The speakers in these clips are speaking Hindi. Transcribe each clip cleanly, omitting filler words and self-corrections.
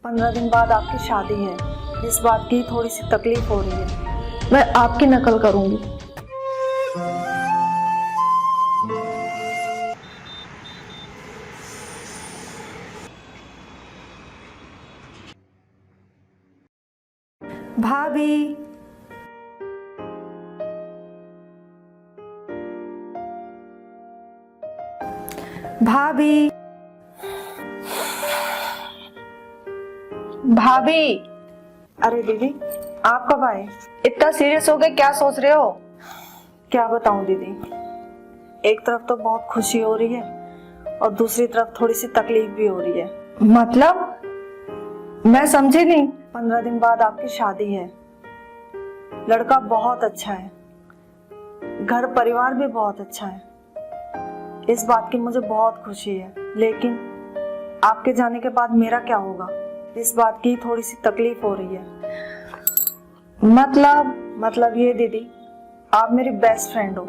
15 दिन बाद आपकी शादी है, इस बात की थोड़ी सी तकलीफ हो रही है। मैं आपकी नकल करूंगी। भाभी, भाभी, भाभी। अरे दीदी, आप कब आए? इतना सीरियस हो गए, क्या सोच रहे हो? क्या बताऊं दीदी, एक तरफ तो बहुत खुशी हो रही है और दूसरी तरफ थोड़ी सी तकलीफ भी हो रही है। मतलब मैं समझी नहीं। 15 दिन बाद आपकी शादी है। लड़का बहुत अच्छा है, घर परिवार भी बहुत अच्छा है, इस बात की मुझे बहुत खुशी है। लेकिन आपके जाने के बाद मेरा क्या होगा, इस बात की थोड़ी सी तकलीफ हो रही है। मतलब ये दीदी, आप मेरी बेस्ट फ्रेंड हो।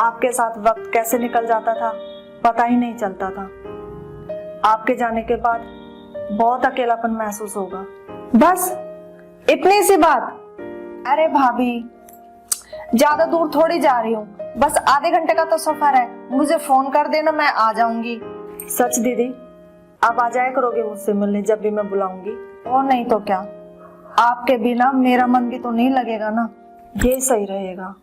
आपके साथ वक्त कैसे निकल जाता था पता ही नहीं चलता था। आपके जाने के बाद बहुत अकेलापन महसूस होगा। बस इतनी सी बात? अरे भाभी, ज्यादा दूर थोड़ी जा रही हूँ, बस आधे घंटे का तो सफर है। मुझे फोन कर देना, मैं आ जाऊंगी। सच दीदी, आप आ जाया करोगे मुझसे मिलने जब भी मैं बुलाऊंगी? और नहीं तो क्या, आपके बिना मेरा मन भी तो नहीं लगेगा ना। ये सही रहेगा।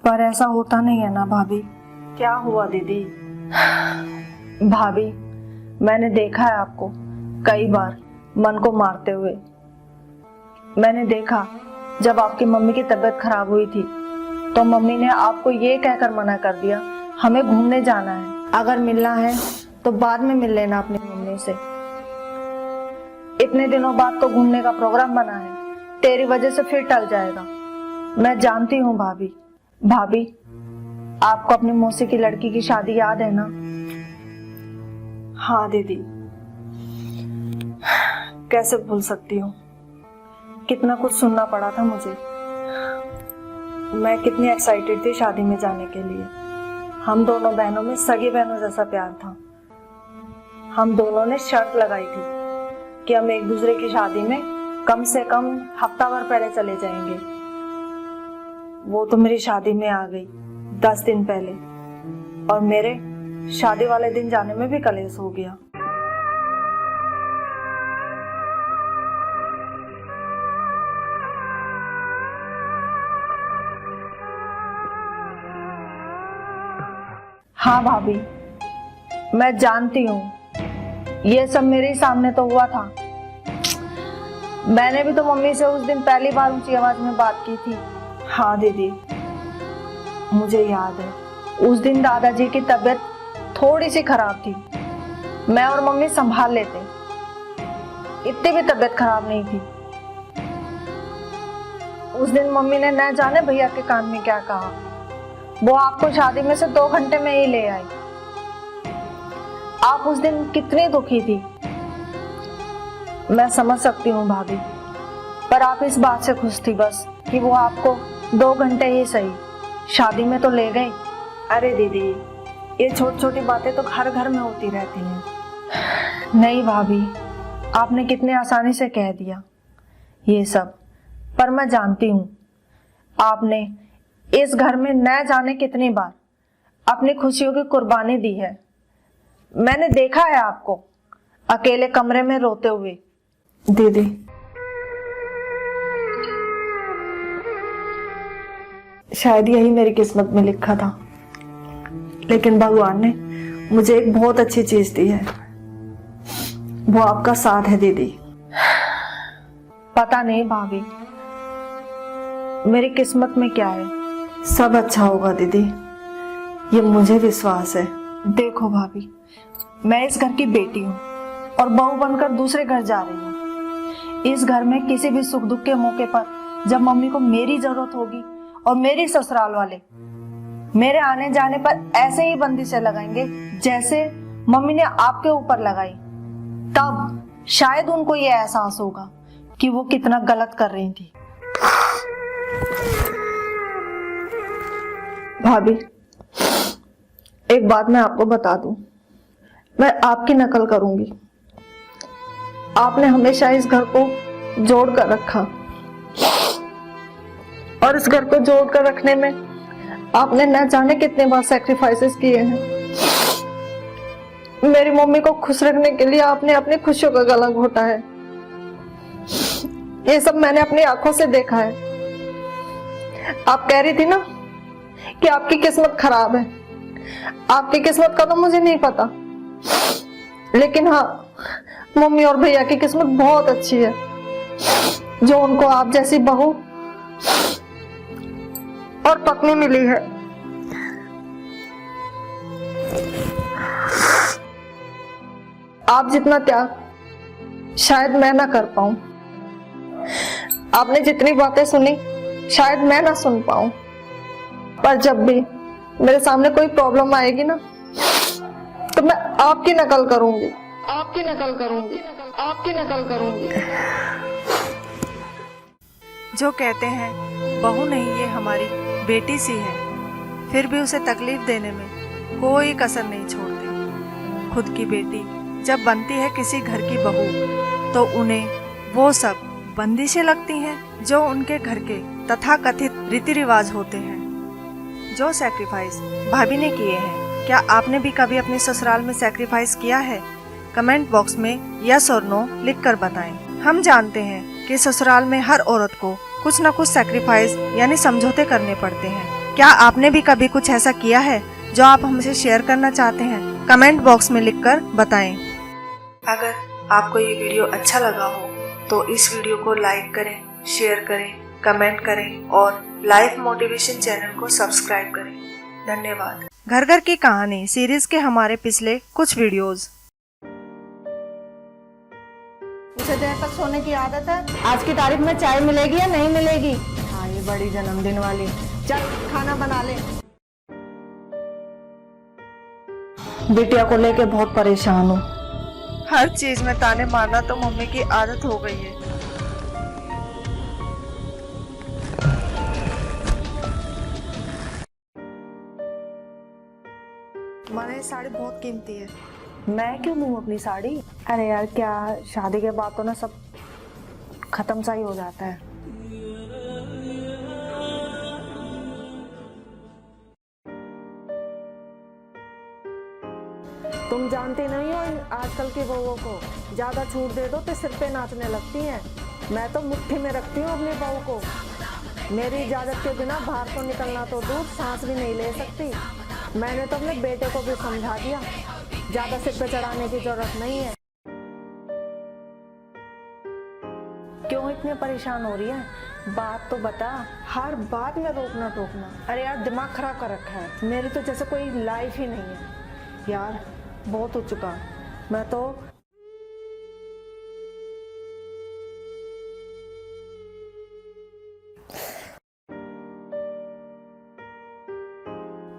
पर ऐसा होता नहीं है ना भाभी। क्या हुआ दीदी? भाभी, मैंने देखा है आपको कई बार मन को मारते हुए। मैंने देखा जब आपकी मम्मी की तबीयत खराब हुई थी तो मम्मी ने आपको ये कहकर मना कर दिया, हमें घूमने जाना है, अगर मिलना है तो बाद में मिल लेना अपनी मम्मी से। इतने दिनों बाद तो घूमने का प्रोग्राम बना है, तेरी वजह से फिर टल जाएगा। मैं जानती हूँ भाभी। भाभी, आपको अपनी मौसी की लड़की की शादी याद है ना? हाँ दीदी, कैसे भूल सकती हूँ। कितना कुछ सुनना पड़ा था मुझे। मैं कितनी एक्साइटेड थी शादी में जाने के लिए। हम दोनों बहनों में सगी बहनों जैसा प्यार था। हम दोनों ने शर्त लगाई थी कि हम एक दूसरे की शादी में कम से कम हफ्ता भर पहले चले जाएंगे। वो तो मेरी शादी में आ गई 10 दिन पहले और मेरे शादी वाले दिन जाने में भी कलेश हो गया। हाँ भाभी, मैं जानती हूँ, ये सब मेरे ही सामने तो हुआ था। मैंने भी तो मम्मी से उस दिन पहली बार ऊंची आवाज में बात की थी। हाँ दीदी, मुझे याद है। उस दिन दादाजी की तबीयत थोड़ी सी खराब थी, मैं और मम्मी संभाल लेते, इतनी भी तबीयत खराब नहीं थी। उस दिन मम्मी ने न जाने भैया के कान में क्या कहा, वो आपको शादी में से 2 घंटे में ही ले आई। आप उस दिन कितनी दुखी थी मैं समझ सकती हूँ भाभी, पर आप इस बात से खुश थी बस कि वो आपको 2 घंटे ही सही शादी में तो ले गए। अरे दीदी, ये छोटी छोटी बातें तो हर घर में होती रहती हैं। नहीं भाभी, आपने कितने आसानी से कह दिया ये सब, पर मैं जानती हूँ आपने इस घर में न जाने कितनी बार अपनी खुशियों की कुर्बानी दी है। मैंने देखा है आपको अकेले कमरे में रोते हुए। दीदी, शायद यही मेरी किस्मत में लिखा था, लेकिन भगवान ने मुझे एक बहुत अच्छी चीज दी है, वो आपका साथ है दीदी। पता नहीं भाभी, मेरी किस्मत में क्या है। सब अच्छा होगा दीदी, ये मुझे विश्वास है। देखो भाभी, मैं इस घर की बेटी हूँ और बहू बनकर दूसरे घर जा रही हूँ। इस घर में किसी भी सुख दुख के मौके पर जब मम्मी को मेरी जरूरत होगी और मेरी ससुराल वाले मेरे आने जाने पर ऐसे ही बंदिशें लगाएंगे जैसे मम्मी ने आपके ऊपर लगाई, तब शायद उनको ये एहसास होगा कि वो कितना गलत कर रही थी। भाभी, एक बात मैं आपको बता दूं, मैं आपकी नकल करूंगी। आपने हमेशा इस घर को जोड़ कर रखा, और इस घर को जोड़ कर रखने में आपने न जाने कितने बार सैक्रिफाइसेस किए हैं। मेरी मम्मी को खुश रखने के लिए आपने अपनी खुशियों का गला घोटा है। ये सब मैंने अपनी आंखों से देखा है। आप कह रही थी ना कि आपकी किस्मत खराब है। आपकी किस्मत का तो मुझे नहीं पता, लेकिन हाँ, मम्मी और भैया की किस्मत बहुत अच्छी है जो उनको आप जैसी बहू और पत्नी मिली है। आप जितना त्याग शायद मैं ना कर पाऊं। आपने जितनी बातें सुनी शायद मैं ना सुन पाऊं, पर जब भी मेरे सामने कोई प्रॉब्लम आएगी ना, तो मैं आपकी नकल करूंगी, आपकी नकल करूंगी, आपकी नकल करूंगी। जो कहते हैं बहू नहीं ये हमारी बेटी सी है, फिर भी उसे तकलीफ देने में कोई कसर नहीं छोड़ते। खुद की बेटी जब बनती है किसी घर की बहू, तो उन्हें वो सब बंदिशें लगती हैं जो उनके घर के तथाकथित रीति रिवाज होते हैं। जो सैक्रिफाइस भाभी ने किए हैं, क्या आपने भी कभी अपने ससुराल में सैक्रिफाइस किया है? कमेंट बॉक्स में यस और नो लिखकर बताएं। हम जानते हैं कि ससुराल में हर औरत को कुछ न कुछ सैक्रिफाइस यानी समझौते करने पड़ते हैं। क्या आपने भी कभी कुछ ऐसा किया है जो आप हमसे शेयर करना चाहते हैं? कमेंट बॉक्स में लिखकर बताएं। अगर आपको ये वीडियो अच्छा लगा हो तो इस वीडियो को लाइक करें, शेयर करें, कमेंट करें और लाइफ मोटिवेशन चैनल को सब्सक्राइब करें। धन्यवाद। घर घर की कहानी सीरीज के हमारे पिछले कुछ वीडियोस। उसे देर तक सोने की आदत है। आज की तारीख में चाय मिलेगी या नहीं मिलेगी? हाँ, ये बड़ी जन्मदिन वाली। चल खाना बना ले। बिटिया को लेके बहुत परेशान हूँ। हर चीज में ताने मारना तो मम्मी की आदत हो गई है। तुम्हारी ये साड़ी बहुत कीमती है। मैं क्यों लूं अपनी साड़ी? अरे यार, क्या शादी के बाद तो ना सब खत्म सा ही हो जाता है। तुम जानती नहीं हो आजकल की बहुओं को, ज्यादा छूट दे दो तो सिर पे नाचने लगती हैं। मैं तो मुट्ठी में रखती हूँ अपनी बहू को। मेरी इजाजत के बिना बाहर तो निकलना तो दूर, सांस भी नहीं ले सकती। मैंने तो अपने बेटे को भी समझा दिया, ज्यादा सिर पे चढ़ाने की जरूरत नहीं है। क्यों इतने परेशान हो रही है? बात तो बता। हर बात में रोकना टोकना। अरे यार, दिमाग खराब कर रखा है। मेरी तो जैसे कोई लाइफ ही नहीं है यार। बहुत हो चुका। मैं तो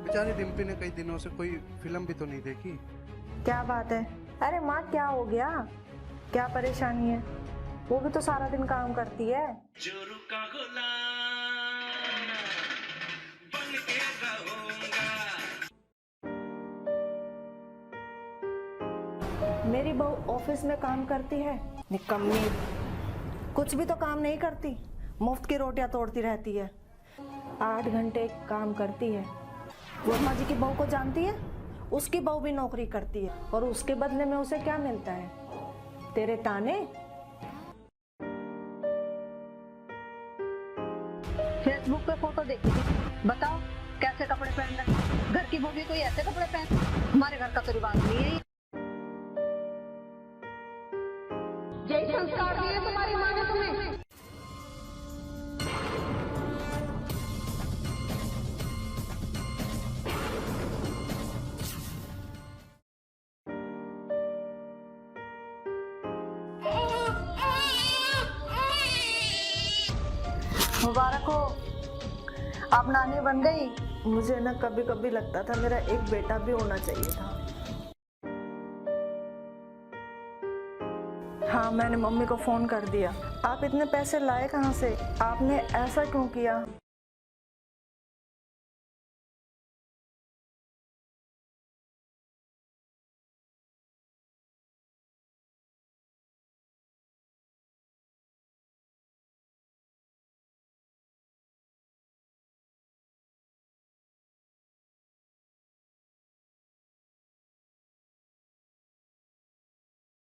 बेचारी डिम्पी ने कई दिनों से कोई फिल्म भी तो नहीं देखी। क्या बात है? अरे माँ, क्या हो गया? क्या परेशानी है? वो भी तो सारा दिन काम करती है। मेरी बहू ऑफिस में काम करती है, निकम्मी। कुछ भी तो काम नहीं करती, मुफ्त की रोटियां तोड़ती रहती है। 8 घंटे काम करती है। वर्मा जी की बहू को जानती है? उसकी बहू भी नौकरी करती है, और उसके बदले में उसे क्या मिलता है? तेरे ताने। फेसबुक पे फोटो देखी थी, बताओ कैसे कपड़े पहन रहे। घर की बहू भी कोई ऐसे कपड़े पहन? हमारे घर का तो रिवाज नहीं है। यही संस्कार दिए तुम्हारी माँ ने तुम्हें। मुबारक हो, आप नानी बन गई। मुझे ना कभी कभी लगता था मेरा एक बेटा भी होना चाहिए था। हाँ, मैंने मम्मी को फोन कर दिया। आप इतने पैसे लाए कहाँ से? आपने ऐसा क्यों किया?